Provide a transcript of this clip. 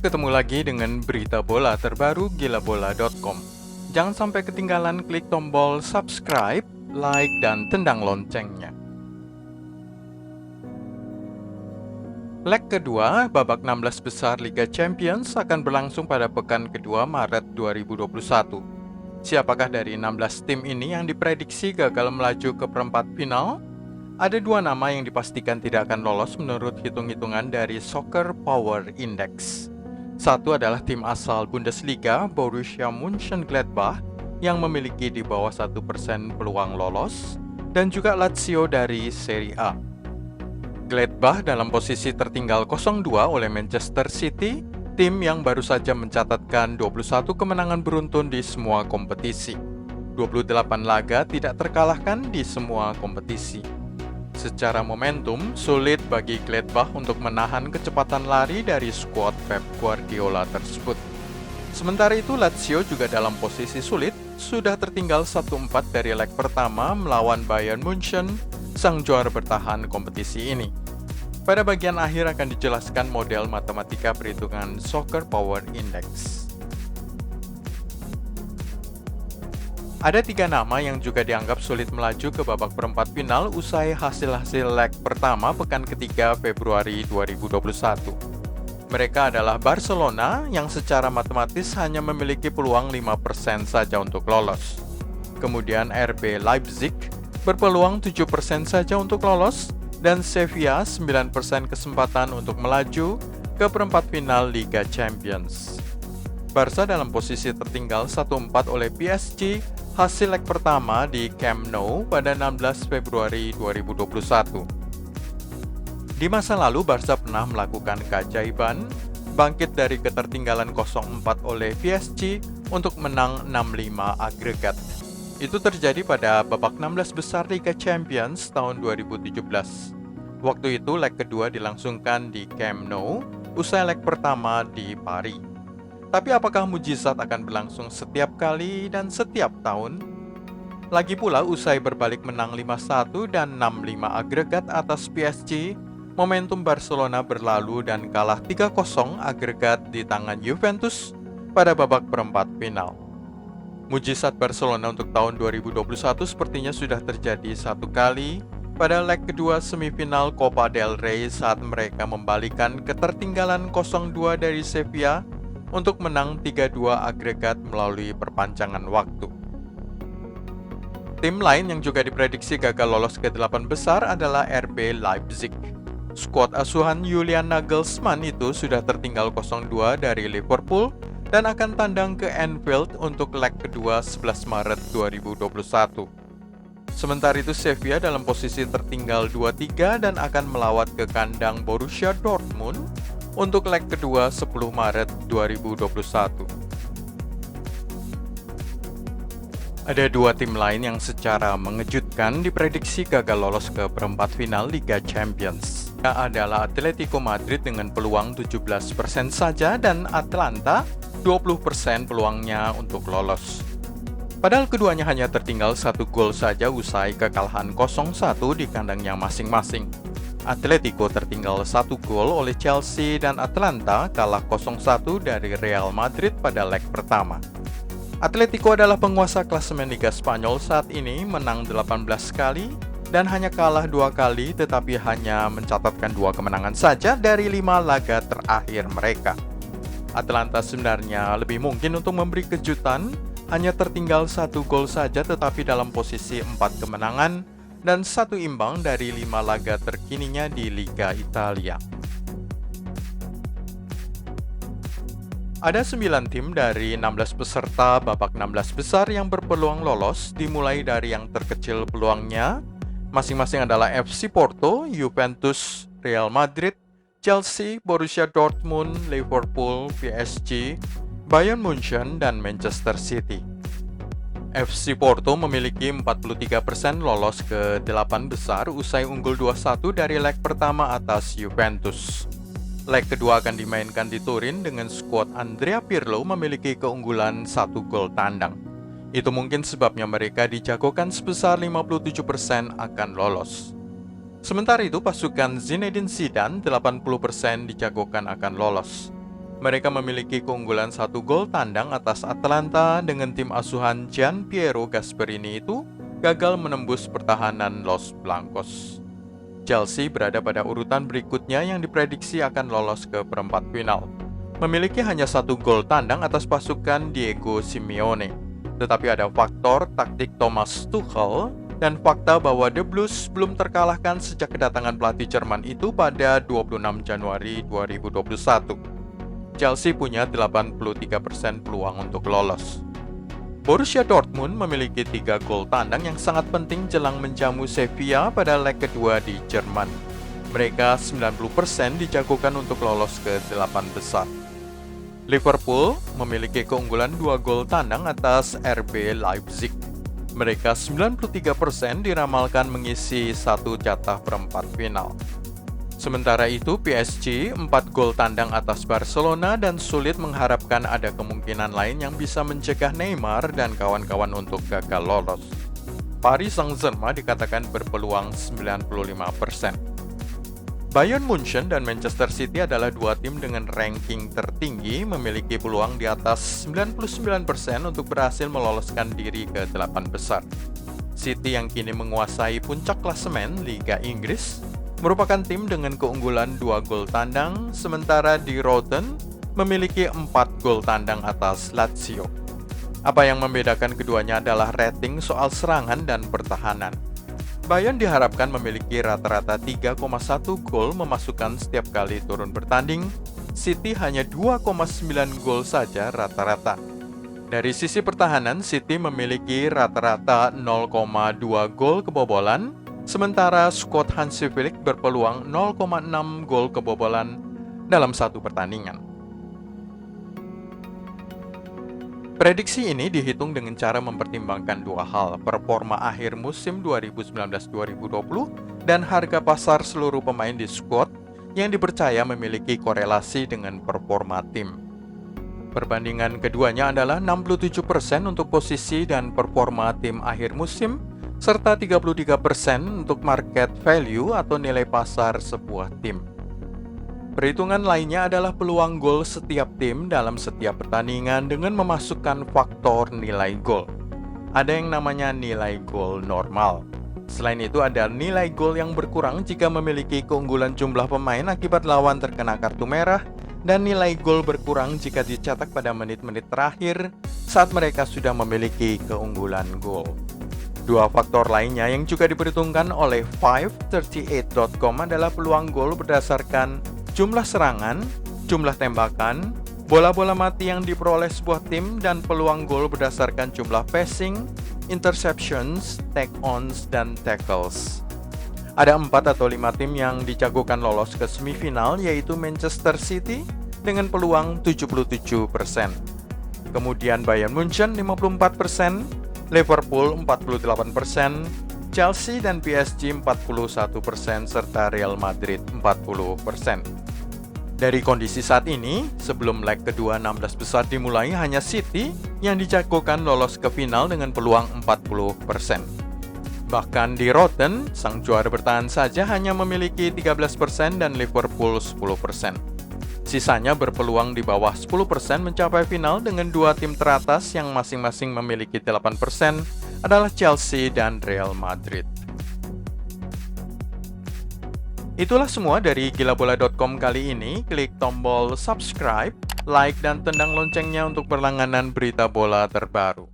ketemu lagi dengan berita bola terbaru gilabola.com. Jangan sampai ketinggalan, klik tombol subscribe, like, dan tendang loncengnya. Leg kedua, babak 16 besar Liga Champions akan berlangsung pada pekan kedua Maret 2021. Siapakah dari 16 tim ini yang diprediksi gagal melaju ke perempat final? Ada dua nama yang dipastikan tidak akan lolos menurut hitung-hitungan dari Soccer Power Index. Satu adalah tim asal Bundesliga Borussia Mönchengladbach yang memiliki di bawah 1% peluang lolos, dan juga Lazio dari Serie A. Gladbach dalam posisi tertinggal 0-2 oleh Manchester City, tim yang baru saja mencatatkan 21 kemenangan beruntun di semua kompetisi. 28 laga tidak terkalahkan di semua kompetisi. Secara momentum, sulit bagi Gladbach untuk menahan kecepatan lari dari skuad Pep Guardiola tersebut. Sementara itu, Lazio juga dalam posisi sulit, sudah tertinggal 1-4 dari leg pertama melawan Bayern München, sang juara bertahan kompetisi ini. Pada bagian akhir akan dijelaskan model matematika perhitungan Soccer Power Index. Ada tiga nama yang juga dianggap sulit melaju ke babak perempat final usai hasil-hasil leg pertama pekan ketiga Februari 2021. Mereka adalah Barcelona yang secara matematis hanya memiliki peluang 5% saja untuk lolos. Kemudian RB Leipzig berpeluang 7% saja untuk lolos, dan Sevilla 9% kesempatan untuk melaju ke perempat final Liga Champions. Barca dalam posisi tertinggal 1-4 oleh PSG hasil leg pertama di Camp Nou pada 16 Februari 2021. Di masa lalu, Barca pernah melakukan keajaiban, bangkit dari ketertinggalan 0-4 oleh PSG untuk menang 6-5 agregat. Itu terjadi pada babak 16 besar Liga Champions tahun 2017. Waktu itu, leg kedua dilangsungkan di Camp Nou, usai leg pertama di Paris. Tapi apakah mujizat akan berlangsung setiap kali dan setiap tahun? Lagi pula, usai berbalik menang 5-1 dan 6-5 agregat atas PSG, momentum Barcelona berlalu dan kalah 3-0 agregat di tangan Juventus pada babak perempat final. Mujizat Barcelona untuk tahun 2021 sepertinya sudah terjadi satu kali pada leg kedua semifinal Copa del Rey saat mereka membalikan ketertinggalan 0-2 dari Sevilla untuk menang 3-2 agregat melalui perpanjangan waktu. Tim lain yang juga diprediksi gagal lolos ke 8 besar adalah RB Leipzig. Skuad asuhan Julian Nagelsmann itu sudah tertinggal 0-2 dari Liverpool dan akan tandang ke Anfield untuk leg kedua 11 Maret 2021. Sementara itu, Sevilla dalam posisi tertinggal 2-3 dan akan melawat ke kandang Borussia Dortmund untuk leg kedua 10 Maret 2021. Ada dua tim lain yang secara mengejutkan diprediksi gagal lolos ke perempat final Liga Champions. Adalah Atletico Madrid dengan peluang 17% saja dan Atalanta 20% peluangnya untuk lolos. Padahal keduanya hanya tertinggal 1 gol saja usai kekalahan 0-1 di kandangnya masing-masing. Atletico tertinggal 1 gol oleh Chelsea dan Atalanta kalah 0-1 dari Real Madrid pada leg pertama. Atletico adalah penguasa klasemen Liga Spanyol saat ini, menang 18 kali dan hanya kalah 2 kali, tetapi hanya mencatatkan 2 kemenangan saja dari 5 laga terakhir mereka. Atalanta sebenarnya lebih mungkin untuk memberi kejutan, hanya tertinggal 1 gol saja tetapi dalam posisi 4 kemenangan dan 1 imbang dari 5 laga terkininya di Liga Italia. Ada 9 tim dari 16 peserta babak 16 besar yang berpeluang lolos, dimulai dari yang terkecil peluangnya, masing-masing adalah FC Porto, Juventus, Real Madrid, Chelsea, Borussia Dortmund, Liverpool, PSG, Bayern München, dan Manchester City. FC Porto memiliki 43% lolos ke 8 besar usai unggul 2-1 dari leg pertama atas Juventus. Leg kedua akan dimainkan di Turin dengan skuad Andrea Pirlo memiliki keunggulan 1 gol tandang. Itu mungkin sebabnya mereka dijagokan sebesar 57% akan lolos. Sementara itu, pasukan Zinedine Zidane 80% dijagokan akan lolos. Mereka memiliki keunggulan 1 gol tandang atas Atalanta dengan tim asuhan Gianpiero Gasperini itu gagal menembus pertahanan Los Blancos. Chelsea berada pada urutan berikutnya yang diprediksi akan lolos ke perempat final. Memiliki hanya 1 gol tandang atas pasukan Diego Simeone. Tetapi ada faktor taktik Thomas Tuchel dan fakta bahwa The Blues belum terkalahkan sejak kedatangan pelatih Jerman itu pada 26 Januari 2021. Chelsea punya 83% peluang untuk lolos. Borussia Dortmund memiliki 3 gol tandang yang sangat penting jelang menjamu Sevilla pada leg kedua di Jerman. Mereka 90% dijagokan untuk lolos ke 8 besar. Liverpool memiliki keunggulan 2 gol tandang atas RB Leipzig. Mereka 93% diramalkan mengisi 1 jatah perempat final. Sementara itu, PSG 4 gol tandang atas Barcelona dan sulit mengharapkan ada kemungkinan lain yang bisa mencegah Neymar dan kawan-kawan untuk gagal lolos. Paris Saint-Germain dikatakan berpeluang 95%. Bayern Munchen dan Manchester City adalah 2 tim dengan ranking tertinggi memiliki peluang di atas 99% untuk berhasil meloloskan diri ke 8 besar. City yang kini menguasai puncak klasemen Liga Inggris merupakan tim dengan keunggulan 2 gol tandang, sementara Die Roten memiliki 4 gol tandang atas Lazio. Apa yang membedakan keduanya adalah rating soal serangan dan pertahanan. Bayern diharapkan memiliki rata-rata 3,1 gol memasukkan setiap kali turun bertanding, City hanya 2,9 gol saja rata-rata. Dari sisi pertahanan, City memiliki rata-rata 0,2 gol kebobolan, sementara skuad Hansi Flick berpeluang 0,6 gol kebobolan dalam 1 pertandingan. Prediksi ini dihitung dengan cara mempertimbangkan 2 hal, performa akhir musim 2019-2020 dan harga pasar seluruh pemain di skuad yang dipercaya memiliki korelasi dengan performa tim. Perbandingan keduanya adalah 67% untuk posisi dan performa tim akhir musim, serta 33% untuk market value atau nilai pasar sebuah tim. Perhitungan lainnya adalah peluang gol setiap tim dalam setiap pertandingan dengan memasukkan faktor nilai gol. Ada yang namanya nilai gol normal. Selain itu ada nilai gol yang berkurang jika memiliki keunggulan jumlah pemain akibat lawan terkena kartu merah, dan nilai gol berkurang jika dicetak pada menit-menit terakhir saat mereka sudah memiliki keunggulan gol. 2 faktor lainnya yang juga diperhitungkan oleh 538.com adalah peluang gol berdasarkan jumlah serangan, jumlah tembakan, bola-bola mati yang diperoleh sebuah tim, dan peluang gol berdasarkan jumlah passing, interceptions, take-ons, dan tackles. Ada 4 atau 5 tim yang dijagokan lolos ke semifinal, yaitu Manchester City dengan peluang 77%. Kemudian Bayern Munchen 54%, Liverpool 48%, Chelsea dan PSG 41%, serta Real Madrid 40%. Dari kondisi saat ini, sebelum leg kedua 16 besar dimulai, hanya City yang dijagokan lolos ke final dengan peluang 40%. Bahkan Die Roten, sang juara bertahan saja hanya memiliki 13% dan Liverpool 10%. Sisanya berpeluang di bawah 10% mencapai final dengan 2 tim teratas yang masing-masing memiliki 8% adalah Chelsea dan Real Madrid. Itulah semua dari gilabola.com kali ini. Klik tombol subscribe, like, dan tendang loncengnya untuk berlangganan berita bola terbaru.